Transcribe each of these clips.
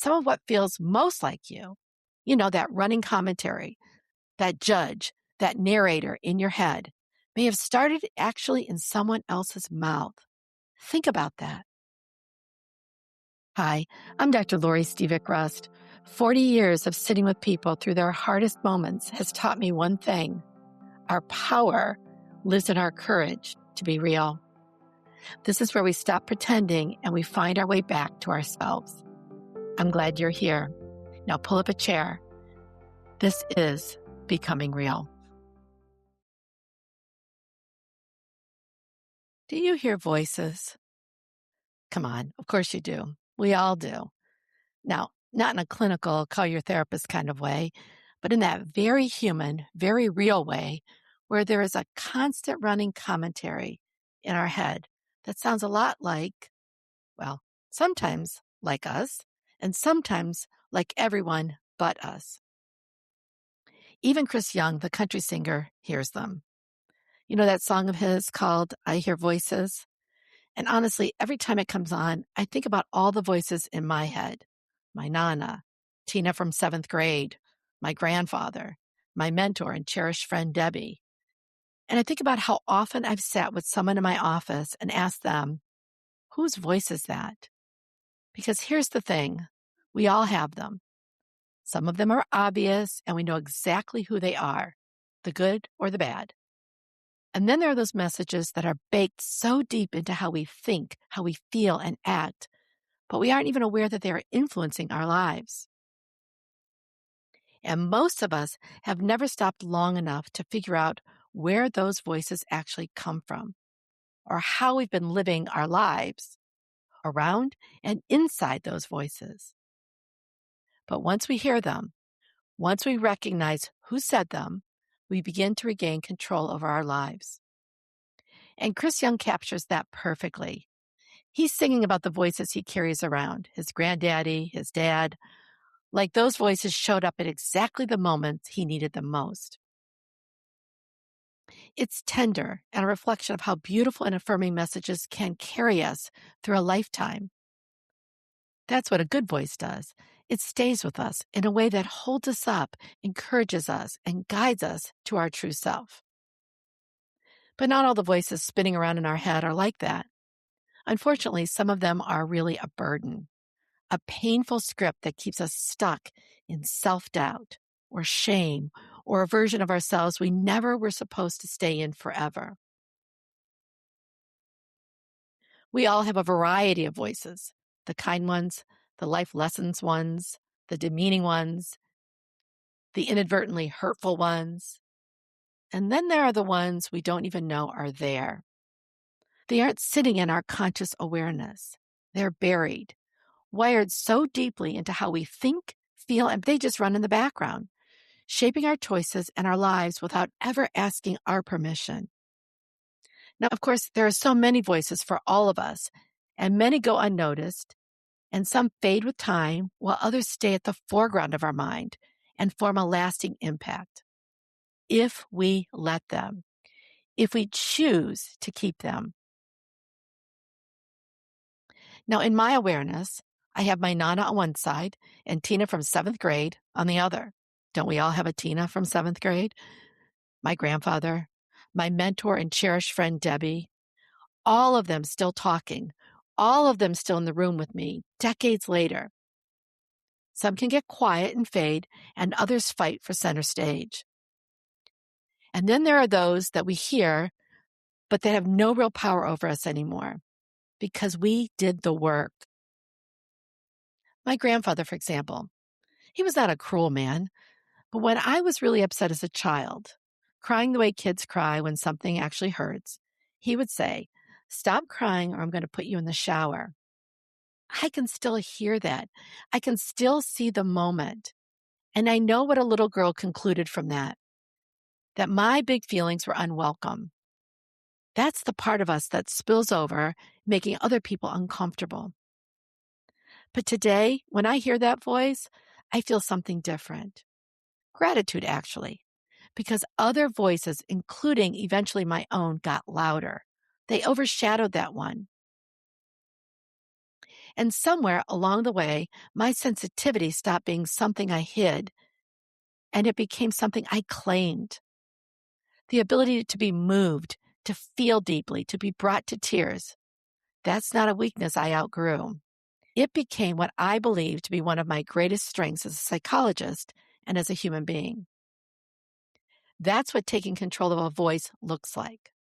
Some of what feels most like you know, that running commentary, that judge, that narrator in your head, may have started actually in someone else's mouth. Think about that. Hi, I'm Dr. Lori Stevic-Rust. 40 years of sitting with people through their hardest moments has taught me one thing. Our power lives in our courage to be real. This is where we stop pretending and we find our way back to ourselves. I'm glad you're here. Now pull up a chair. This is Becoming Real. Do you hear voices? Come on, of course you do. We all do. Now, not in a clinical, call your therapist kind of way, but in that very human, very real way where there is a constant running commentary in our head that sounds a lot like, well, sometimes like us, and sometimes like everyone but us. Even Chris Young, the country singer, hears them. You know that song of his called I Hear Voices? And honestly, every time it comes on, I think about all the voices in my head. My Nana, Tina from seventh grade, my grandfather, my mentor and cherished friend Debbie. And I think about how often I've sat with someone in my office and asked them, whose voice is that? Because here's the thing, we all have them. Some of them are obvious and we know exactly who they are, the good or the bad. And then there are those messages that are baked so deep into how we think, how we feel and act, but we aren't even aware that they are influencing our lives. And most of us have never stopped long enough to figure out where those voices actually come from or how we've been living our lives around and inside those voices. But once we hear them, once we recognize who said them, we begin to regain control over our lives. And Chris Young captures that perfectly. He's singing about the voices he carries around, his granddaddy, his dad, like those voices showed up at exactly the moments he needed them most. It's tender and a reflection of how beautiful and affirming messages can carry us through a lifetime. That's what a good voice does. It stays with us in a way that holds us up, encourages us, and guides us to our true self. But not all the voices spinning around in our head are like that. Unfortunately, some of them are really a burden, a painful script that keeps us stuck in self-doubt or shame or a version of ourselves we never were supposed to stay in forever. We all have a variety of voices, the kind ones, the life lessons ones, the demeaning ones, the inadvertently hurtful ones. And then there are the ones we don't even know are there. They aren't sitting in our conscious awareness. They're buried, wired so deeply into how we think, feel, and they just run in the background, shaping our choices and our lives without ever asking our permission. Now, of course, there are so many voices for all of us, and many go unnoticed, and some fade with time, while others stay at the foreground of our mind and form a lasting impact. If we let them, if we choose to keep them. Now, in my awareness, I have my Nana on one side and Tina from seventh grade on the other. Don't we all have a Tina from seventh grade? My grandfather, my mentor and cherished friend Debbie, all of them still talking, all of them still in the room with me decades later. Some can get quiet and fade, and others fight for center stage. And then there are those that we hear, but that have no real power over us anymore because we did the work. My grandfather, for example, he was not a cruel man, but when I was really upset as a child, crying the way kids cry when something actually hurts, he would say, "Stop crying or I'm going to put you in the shower." I can still hear that. I can still see the moment. And I know what a little girl concluded from that my big feelings were unwelcome. That's the part of us that spills over, making other people uncomfortable. But today, when I hear that voice, I feel something different. Gratitude, actually, because other voices, including eventually my own, got louder. They overshadowed that one. And somewhere along the way, my sensitivity stopped being something I hid and it became something I claimed. The ability to be moved, to feel deeply, to be brought to tears. That's not a weakness I outgrew. It became what I believe to be one of my greatest strengths as a psychologist and as a human being. That's what taking control of a voice looks like.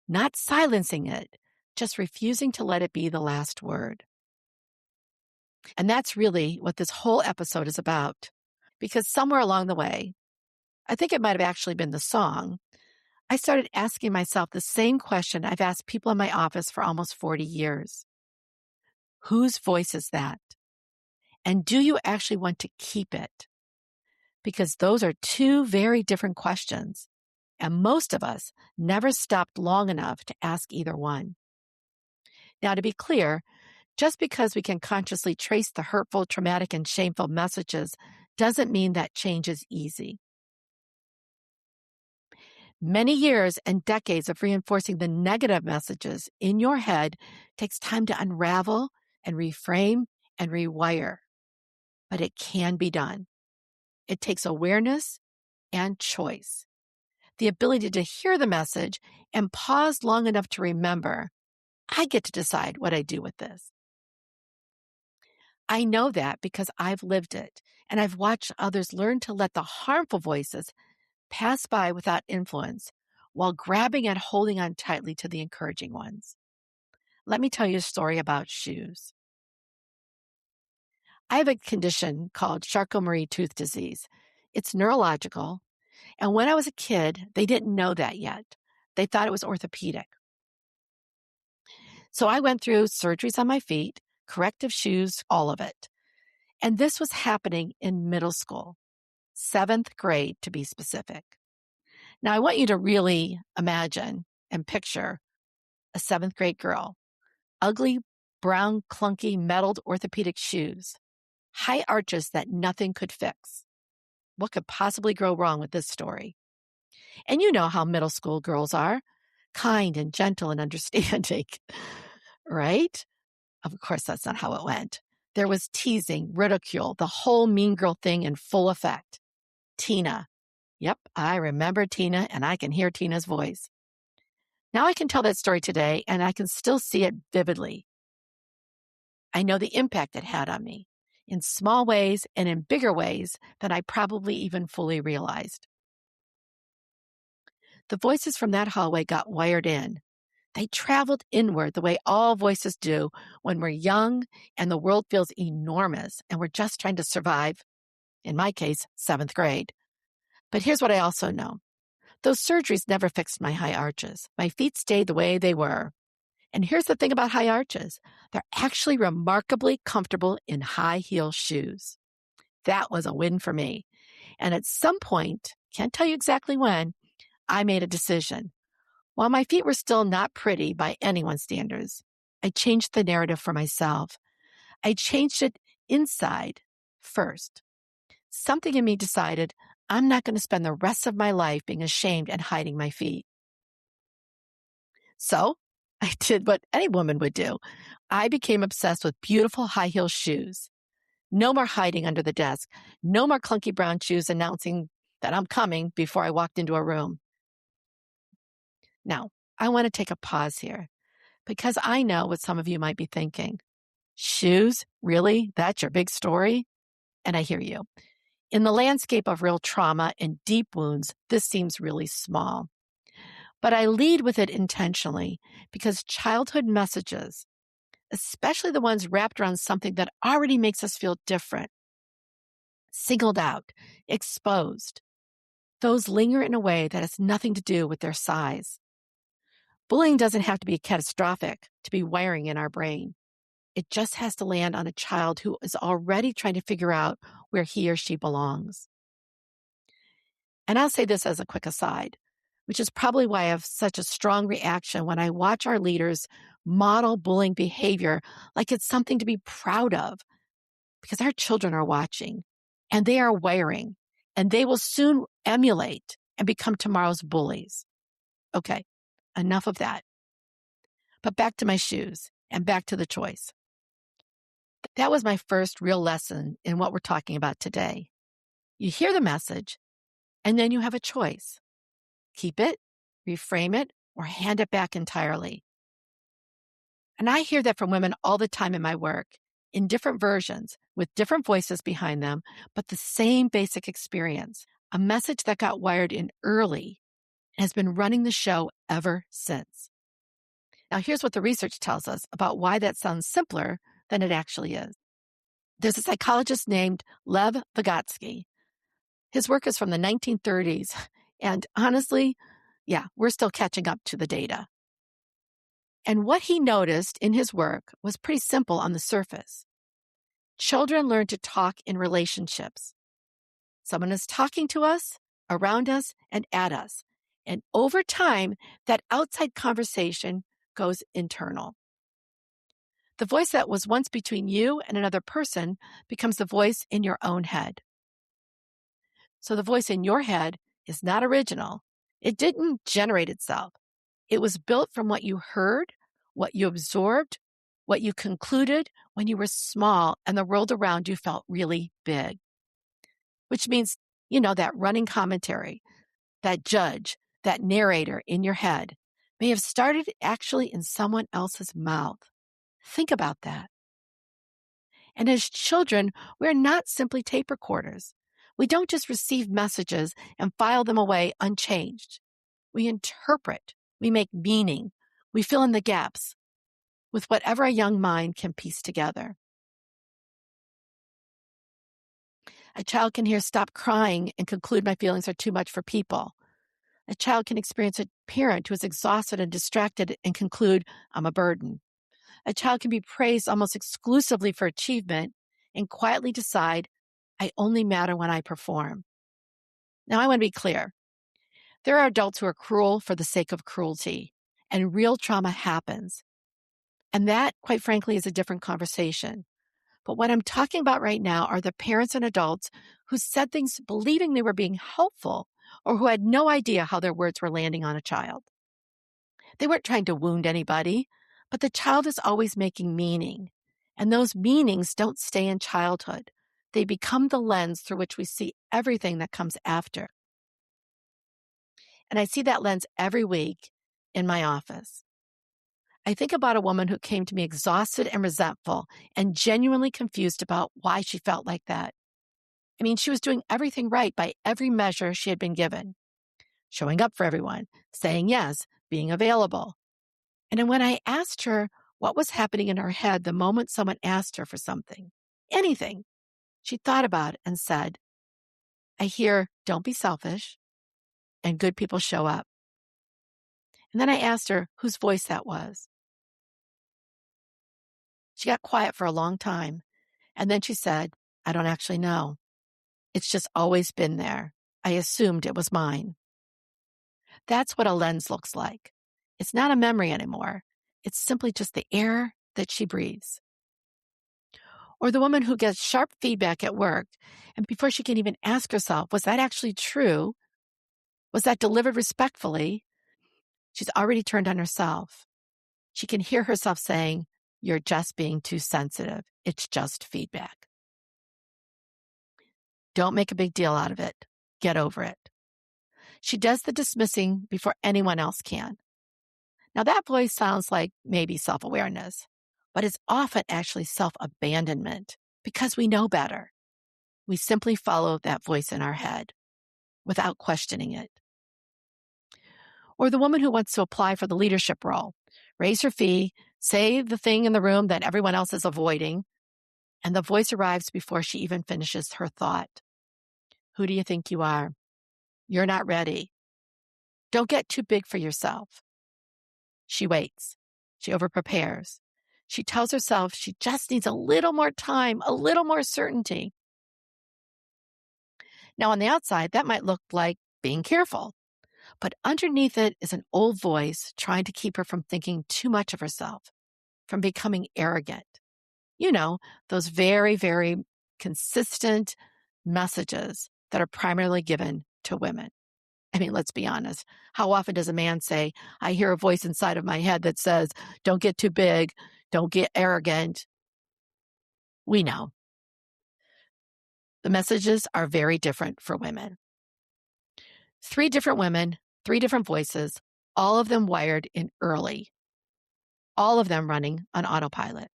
Not silencing it, just refusing to let it be the last word. And that's really what this whole episode is about. Because somewhere along the way, I think it might have actually been the song, I started asking myself the same question I've asked people in my office for almost 40 years. Whose voice is that? And do you actually want to keep it? Because those are two very different questions. And most of us never stopped long enough to ask either one. Now, to be clear, just because we can consciously trace the hurtful, traumatic, and shameful messages doesn't mean that change is easy. Many years and decades of reinforcing the negative messages in your head takes time to unravel and reframe and rewire. But it can be done. It takes awareness and choice. The ability to hear the message and pause long enough to remember, I get to decide what I do with this. I know that because I've lived it and I've watched others learn to let the harmful voices pass by without influence while grabbing and holding on tightly to the encouraging ones. Let me tell you a story about shoes. I have a condition called Charcot-Marie-Tooth disease. It's neurological, and when I was a kid, they didn't know that yet. They thought it was orthopedic. So I went through surgeries on my feet, corrective shoes, all of it. And this was happening in middle school, 7th grade to be specific. Now, I want you to really imagine and picture a 7th grade girl, ugly, brown, clunky, metalled orthopedic shoes, high arches that nothing could fix. What could possibly go wrong with this story? And you know how middle school girls are, kind and gentle and understanding, right? Of course, that's not how it went. There was teasing, ridicule, the whole mean girl thing in full effect. Tina. Yep, I remember Tina, and I can hear Tina's voice. Now I can tell that story today, and I can still see it vividly. I know the impact it had on me in small ways and in bigger ways than I probably even fully realized. The voices from that hallway got wired in. They traveled inward the way all voices do when we're young and the world feels enormous and we're just trying to survive, in my case, 7th grade. But here's what I also know. Those surgeries never fixed my high arches. My feet stayed the way they were. And here's the thing about high arches. They're actually remarkably comfortable in high heel shoes. That was a win for me. And at some point, can't tell you exactly when, I made a decision. While my feet were still not pretty by anyone's standards, I changed the narrative for myself. I changed it inside first. Something in me decided I'm not going to spend the rest of my life being ashamed and hiding my feet. So I did what any woman would do. I became obsessed with beautiful high heel shoes. No more hiding under the desk. No more clunky brown shoes announcing that I'm coming before I walked into a room. Now, I want to take a pause here because I know what some of you might be thinking. Shoes? Really? That's your big story? And I hear you. In the landscape of real trauma and deep wounds, this seems really small. But I lead with it intentionally because childhood messages, especially the ones wrapped around something that already makes us feel different, singled out, exposed, those linger in a way that has nothing to do with their size. Bullying doesn't have to be catastrophic to be wiring in our brain. It just has to land on a child who is already trying to figure out where he or she belongs. And I'll say this as a quick aside, which is probably why I have such a strong reaction when I watch our leaders model bullying behavior like it's something to be proud of, because our children are watching and they are wiring and they will soon emulate and become tomorrow's bullies. Okay, enough of that. But back to my shoes and back to the choice. That was my first real lesson in what we're talking about today. You hear the message, and then you have a choice. Keep it, reframe it, or hand it back entirely. And I hear that from women all the time in my work, in different versions, with different voices behind them, but the same basic experience, a message that got wired in early and has been running the show ever since. Now, here's what the research tells us about why that sounds simpler than it actually is. There's a psychologist named Lev Vygotsky. His work is from the 1930s, and honestly, yeah, we're still catching up to the data. And what he noticed in his work was pretty simple on the surface. Children learn to talk in relationships. Someone is talking to us, around us, and at us. And over time, that outside conversation goes internal. The voice that was once between you and another person becomes the voice in your own head. So the voice in your head is not original. It didn't generate itself. It was built from what you heard, what you absorbed, what you concluded when you were small and the world around you felt really big. Which means, that running commentary, that judge, that narrator in your head may have started actually in someone else's mouth. Think about that. And as children, we're not simply tape recorders. We don't just receive messages and file them away unchanged. We interpret, we make meaning, we fill in the gaps with whatever a young mind can piece together. A child can hear "stop crying" and conclude my feelings are too much for people. A child can experience a parent who is exhausted and distracted and conclude I'm a burden. A child can be praised almost exclusively for achievement and quietly decide I only matter when I perform. Now, I want to be clear. There are adults who are cruel for the sake of cruelty, and real trauma happens. And that, quite frankly, is a different conversation. But what I'm talking about right now are the parents and adults who said things believing they were being helpful or who had no idea how their words were landing on a child. They weren't trying to wound anybody, but the child is always making meaning. And those meanings don't stay in childhood. They become the lens through which we see everything that comes after. And I see that lens every week in my office. I think about a woman who came to me exhausted and resentful and genuinely confused about why she felt like that. I mean, she was doing everything right by every measure she had been given. Showing up for everyone, saying yes, being available. And then when I asked her what was happening in her head the moment someone asked her for something, anything, she thought about it and said, I hear, don't be selfish, and good people show up. And then I asked her whose voice that was. She got quiet for a long time, and then she said, I don't actually know. It's just always been there. I assumed it was mine. That's what a lens looks like. It's not a memory anymore. It's simply just the air that she breathes. Or the woman who gets sharp feedback at work, and before she can even ask herself, was that actually true? Was that delivered respectfully? She's already turned on herself. She can hear herself saying, you're just being too sensitive. It's just feedback. Don't make a big deal out of it. Get over it. She does the dismissing before anyone else can. Now that voice sounds like maybe self-awareness, but it's often actually self-abandonment because we know better. We simply follow that voice in our head without questioning it. Or the woman who wants to apply for the leadership role, raise her fee, say the thing in the room that everyone else is avoiding, and the voice arrives before she even finishes her thought. Who do you think you are? You're not ready. Don't get too big for yourself. She waits. She overprepares. She tells herself she just needs a little more time, a little more certainty. Now, on the outside, that might look like being careful, but underneath it is an old voice trying to keep her from thinking too much of herself, from becoming arrogant. Those very, very consistent messages that are primarily given to women. I mean, let's be honest. How often does a man say, I hear a voice inside of my head that says, don't get too big, don't get arrogant. We know. The messages are very different for women. 3 different women, 3 different voices, all of them wired in early, all of them running on autopilot.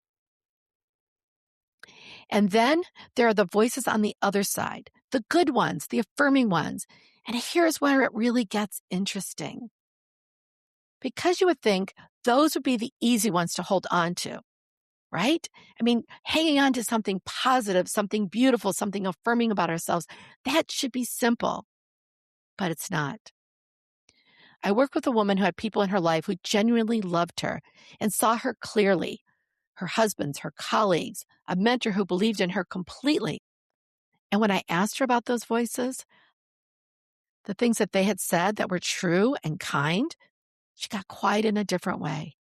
And then there are the voices on the other side, the good ones, the affirming ones. And here's where it really gets interesting. Because you would think those would be the easy ones to hold on to, right? I mean, hanging on to something positive, something beautiful, something affirming about ourselves, that should be simple, but it's not. I worked with a woman who had people in her life who genuinely loved her and saw her clearly. Her husbands, her colleagues, a mentor who believed in her completely. And when I asked her about those voices, the things that they had said that were true and kind, she got quiet in a different way.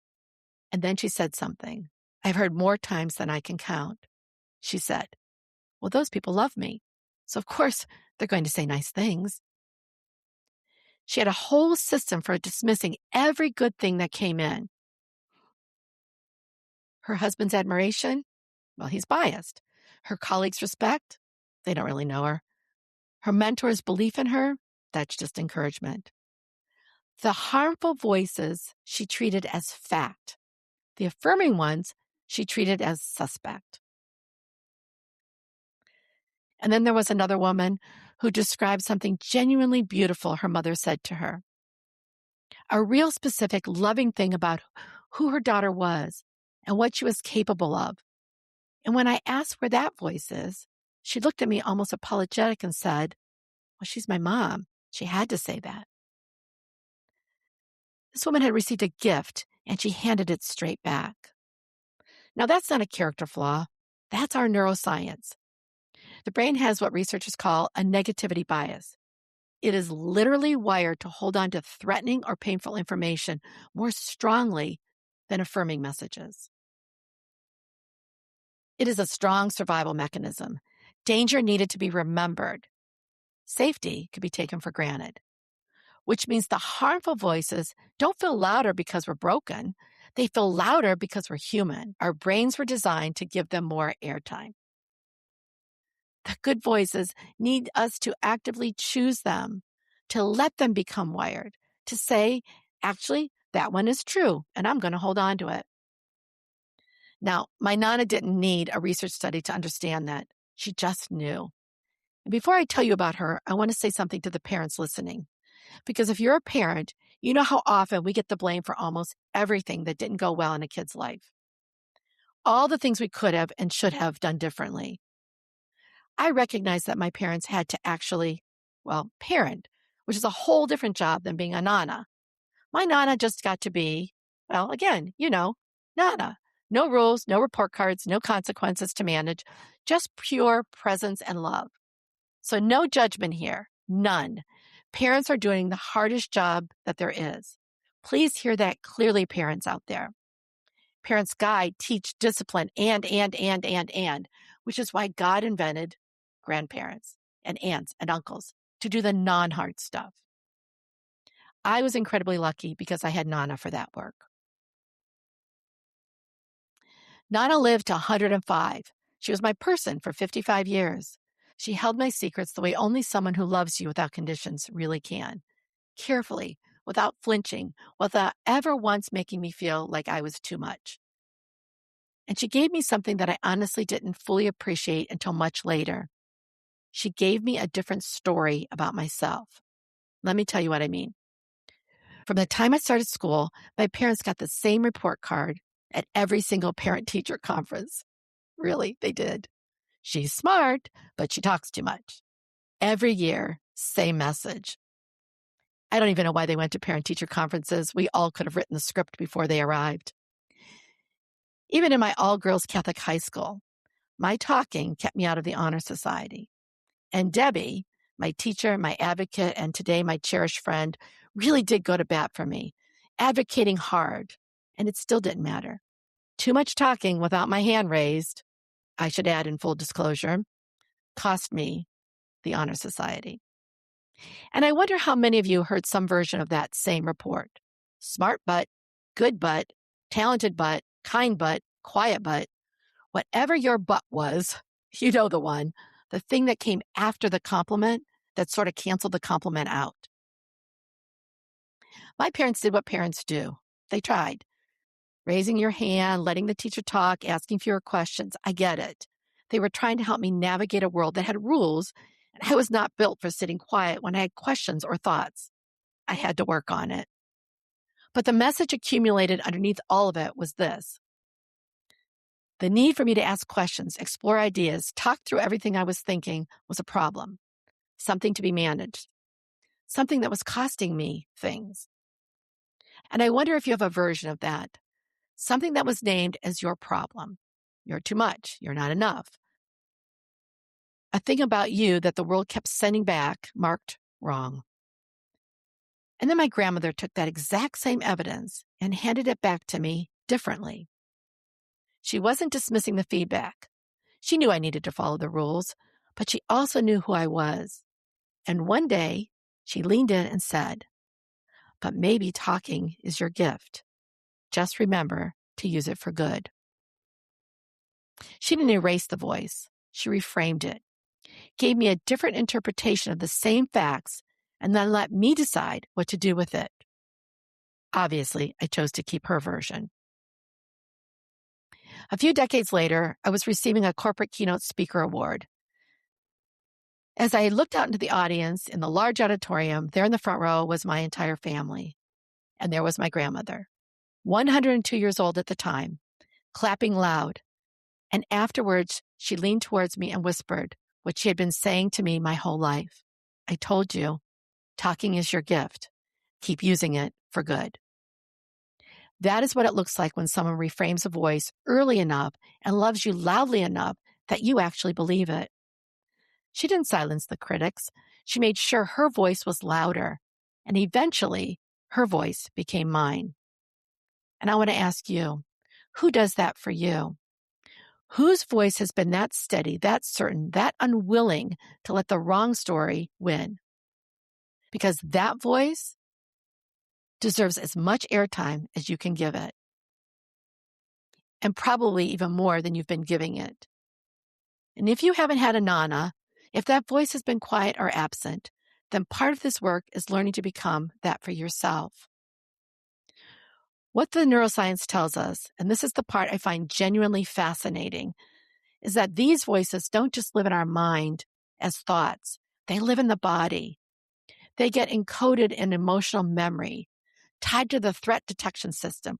And then she said something I've heard more times than I can count. She said, well, those people love me. So of course they're going to say nice things. She had a whole system for dismissing every good thing that came in. Her husband's admiration, well, he's biased. Her colleagues' respect, they don't really know her. Her mentor's belief in her, that's just encouragement. The harmful voices she treated as fact. The affirming ones she treated as suspect. And then there was another woman who described something genuinely beautiful her mother said to her. A real specific, loving thing about who her daughter was and what she was capable of. And when I asked where that voice is, she looked at me almost apologetic and said, well, she's my mom. She had to say that. This woman had received a gift and she handed it straight back. Now, that's not a character flaw. That's our neuroscience. The brain has what researchers call a negativity bias. It is literally wired to hold on to threatening or painful information more strongly than affirming messages. It is a strong survival mechanism. Danger needed to be remembered. Safety could be taken for granted, which means the harmful voices don't feel louder because we're broken. They feel louder because we're human. Our brains were designed to give them more airtime. The good voices need us to actively choose them, to let them become wired, to say, actually, that one is true, and I'm going to hold on to it. Now, my Nana didn't need a research study to understand that. She just knew. And before I tell you about her, I want to say something to the parents listening. Because if you're a parent, you know how often we get the blame for almost everything that didn't go well in a kid's life. All the things we could have and should have done differently. I recognize that my parents had to actually, parent, which is a whole different job than being a Nana. My Nana just got to be, again, Nana. No rules, no report cards, no consequences to manage, just pure presence and love. So no judgment here, none. Parents are doing the hardest job that there is. Please hear that clearly, parents out there. Parents guide, teach, discipline, and, which is why God invented grandparents and aunts and uncles to do the non-hard stuff. I was incredibly lucky because I had Nana for that work. Nana lived to 105. She was my person for 55 years. She held my secrets the way only someone who loves you without conditions really can. Carefully, without flinching, without ever once making me feel like I was too much. And she gave me something that I honestly didn't fully appreciate until much later. She gave me a different story about myself. Let me tell you what I mean. From the time I started school, my parents got the same report card at every single parent-teacher conference. Really, they did. She's smart, but she talks too much. Every year, same message. I don't even know why they went to parent-teacher conferences. We all could have written the script before they arrived. Even in my all-girls Catholic high school, my talking kept me out of the honor society. And Debbie, my teacher, my advocate, and today my cherished friend, really did go to bat for me, advocating hard, and it still didn't matter. Too much talking without my hand raised, I should add in full disclosure, cost me the honor society. And I wonder how many of you heard some version of that same report. Smart but, good but, talented but, kind but, quiet but. Whatever your but was, you know the one, the thing that came after the compliment that sort of canceled the compliment out. My parents did what parents do. They tried. Raising your hand, letting the teacher talk, asking fewer questions. I get it. They were trying to help me navigate a world that had rules, and I was not built for sitting quiet when I had questions or thoughts. I had to work on it. But the message accumulated underneath all of it was this: the need for me to ask questions, explore ideas, talk through everything I was thinking was a problem, something to be managed, something that was costing me things. And I wonder if you have a version of that, something that was named as your problem. You're too much. You're not enough. A thing about you that the world kept sending back marked wrong. And then my grandmother took that exact same evidence and handed it back to me differently. She wasn't dismissing the feedback. She knew I needed to follow the rules, but she also knew who I was. And one day, she leaned in and said, "But maybe talking is your gift. Just remember to use it for good." She didn't erase the voice. She reframed it, gave me a different interpretation of the same facts, and then let me decide what to do with it. Obviously, I chose to keep her version. A few decades later, I was receiving a corporate keynote speaker award. As I looked out into the audience in the large auditorium, there in the front row was my entire family. And there was my grandmother, 102 years old at the time, clapping loud. And afterwards, she leaned towards me and whispered what she had been saying to me my whole life. "I told you, talking is your gift. Keep using it for good." That is what it looks like when someone reframes a voice early enough and loves you loudly enough that you actually believe it. She didn't silence the critics. She made sure her voice was louder, and eventually her voice became mine. And I want to ask you, who does that for you? Whose voice has been that steady, that certain, that unwilling to let the wrong story win? Because that voice deserves as much airtime as you can give it, and probably even more than you've been giving it. And if you haven't had a Nana, if that voice has been quiet or absent, then part of this work is learning to become that for yourself. What the neuroscience tells us, and this is the part I find genuinely fascinating, is that these voices don't just live in our mind as thoughts. They live in the body. They get encoded in emotional memory, tied to the threat detection system,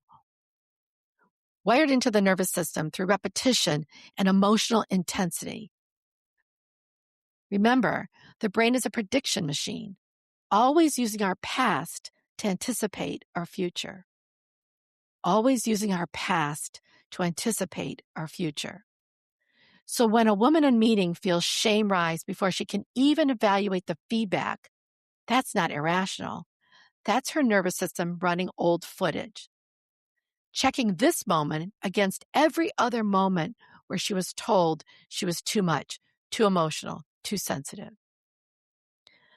wired into the nervous system through repetition and emotional intensity. Remember, the brain is a prediction machine, always using our past to anticipate our future. Always using our past to anticipate our future. So when a woman in meeting feels shame rise before she can even evaluate the feedback, that's not irrational. That's her nervous system running old footage, checking this moment against every other moment where she was told she was too much, too emotional, too sensitive.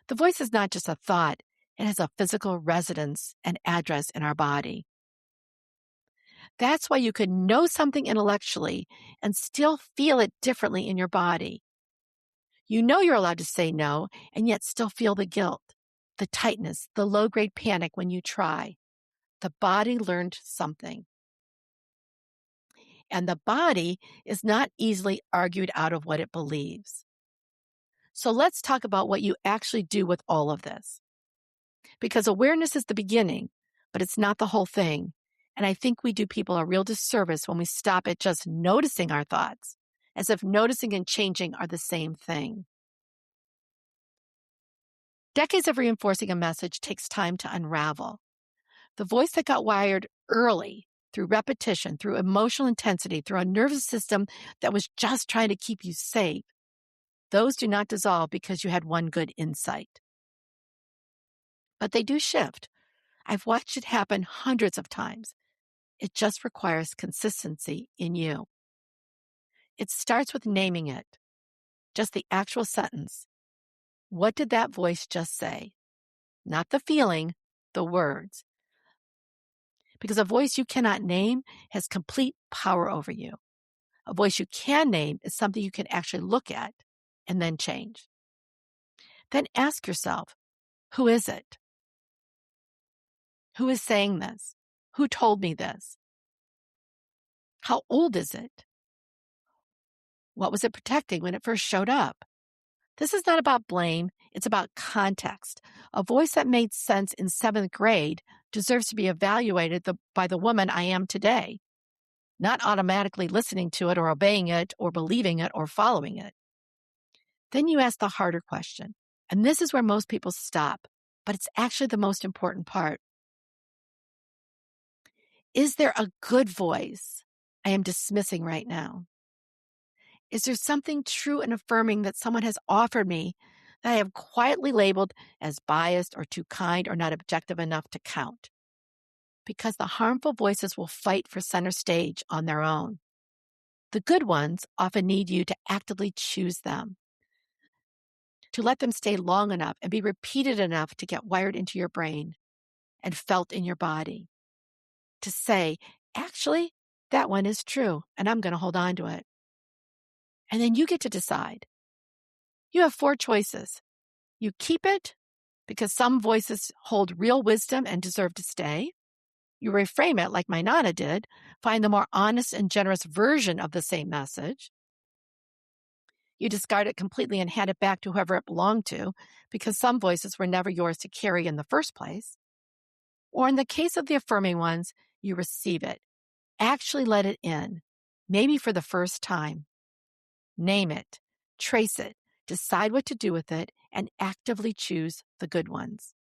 The voice is not just a thought, it has a physical residence and address in our body. That's why you could know something intellectually and still feel it differently in your body. You know you're allowed to say no and yet still feel the guilt, the tightness, the low-grade panic when you try. The body learned something. And the body is not easily argued out of what it believes. So let's talk about what you actually do with all of this. Because awareness is the beginning, but it's not the whole thing. And I think we do people a real disservice when we stop at just noticing our thoughts, as if noticing and changing are the same thing. Decades of reinforcing a message takes time to unravel. The voice that got wired early through repetition, through emotional intensity, through a nervous system that was just trying to keep you safe, those do not dissolve because you had one good insight. But they do shift. I've watched it happen hundreds of times. It just requires consistency in you. It starts with naming it, just the actual sentence. What did that voice just say? Not the feeling, the words. Because a voice you cannot name has complete power over you. A voice you can name is something you can actually look at and then change. Then ask yourself, who is it? Who is saying this? Who told me this? How old is it? What was it protecting when it first showed up? This is not about blame. It's about context. A voice that made sense in 7th grade deserves to be evaluated by the woman I am today, not automatically listening to it or obeying it or believing it or following it. Then you ask the harder question. And this is where most people stop, but it's actually the most important part. Is there a good voice I am dismissing right now? Is there something true and affirming that someone has offered me that I have quietly labeled as biased or too kind or not objective enough to count? Because the harmful voices will fight for center stage on their own. The good ones often need you to actively choose them, to let them stay long enough and be repeated enough to get wired into your brain and felt in your body. To say, actually, that one is true, and I'm going to hold on to it. And then you get to decide. You have 4 choices. You keep it because some voices hold real wisdom and deserve to stay. You reframe it like my Nana did, find the more honest and generous version of the same message. You discard it completely and hand it back to whoever it belonged to because some voices were never yours to carry in the first place. Or in the case of the affirming ones, you receive it. Actually let it in, maybe for the first time. Name it, trace it, decide what to do with it, and actively choose the good ones.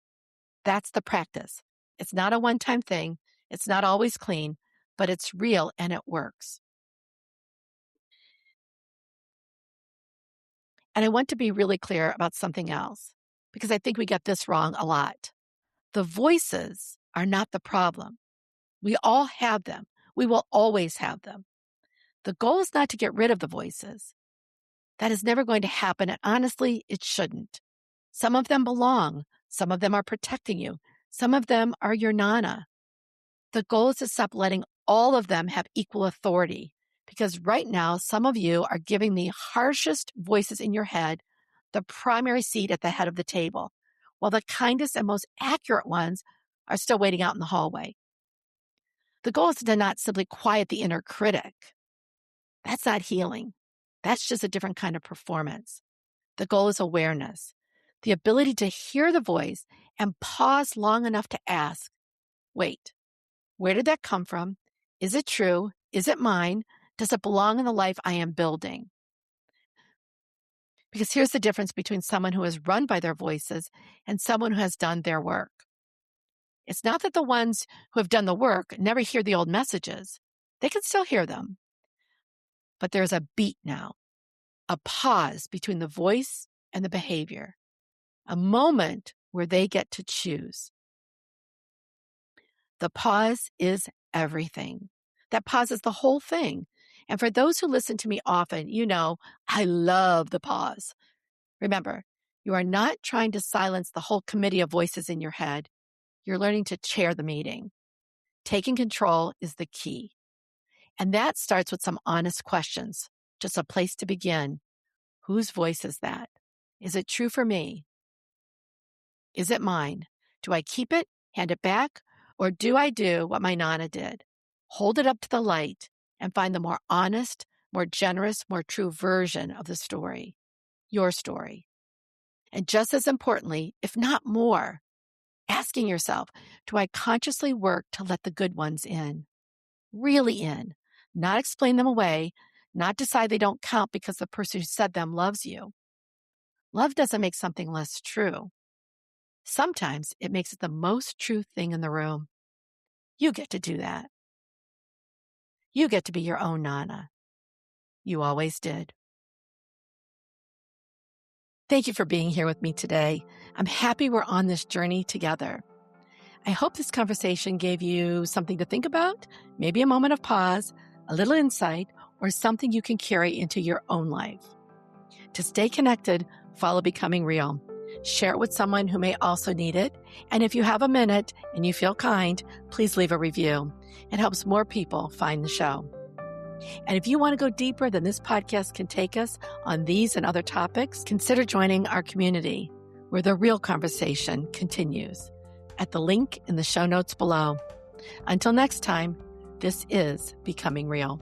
That's the practice. It's not a one-time thing. It's not always clean, but it's real and it works. And I want to be really clear about something else, because I think we get this wrong a lot. The voices are not the problem. We all have them. We will always have them. The goal is not to get rid of the voices. That is never going to happen, and honestly, it shouldn't. Some of them belong. Some of them are protecting you. Some of them are your Nana. The goal is to stop letting all of them have equal authority, because right now, some of you are giving the harshest voices in your head the primary seat at the head of the table, while the kindest and most accurate ones are still waiting out in the hallway. The goal is to not simply quiet the inner critic. That's not healing. That's just a different kind of performance. The goal is awareness, the ability to hear the voice and pause long enough to ask, wait, where did that come from? Is it true? Is it mine? Does it belong in the life I am building? Because here's the difference between someone who is run by their voices and someone who has done their work. It's not that the ones who have done the work never hear the old messages. They can still hear them. But there's a beat now, a pause between the voice and the behavior, a moment where they get to choose. The pause is everything. That pause is the whole thing. And for those who listen to me often, you know, I love the pause. Remember, you are not trying to silence the whole committee of voices in your head. You're learning to chair the meeting. Taking control is the key. And that starts with some honest questions, just a place to begin. Whose voice is that? Is it true for me? Is it mine? Do I keep it, hand it back, or do I do what my Nana did? Hold it up to the light and find the more honest, more generous, more true version of the story, your story. And just as importantly, if not more, asking yourself, do I consciously work to let the good ones in? Really in, not explain them away, not decide they don't count because the person who said them loves you. Love doesn't make something less true. Sometimes it makes it the most true thing in the room. You get to do that. You get to be your own Nana. You always did. Thank you for being here with me today. I'm happy we're on this journey together. I hope this conversation gave you something to think about, maybe a moment of pause, a little insight, or something you can carry into your own life. To stay connected, follow Becoming Real. Share it with someone who may also need it. And if you have a minute and you feel kind, please leave a review. It helps more people find the show. And if you want to go deeper than this podcast can take us on these and other topics, consider joining our community where the real conversation continues at the link in the show notes below. Until next time, this is Becoming Real.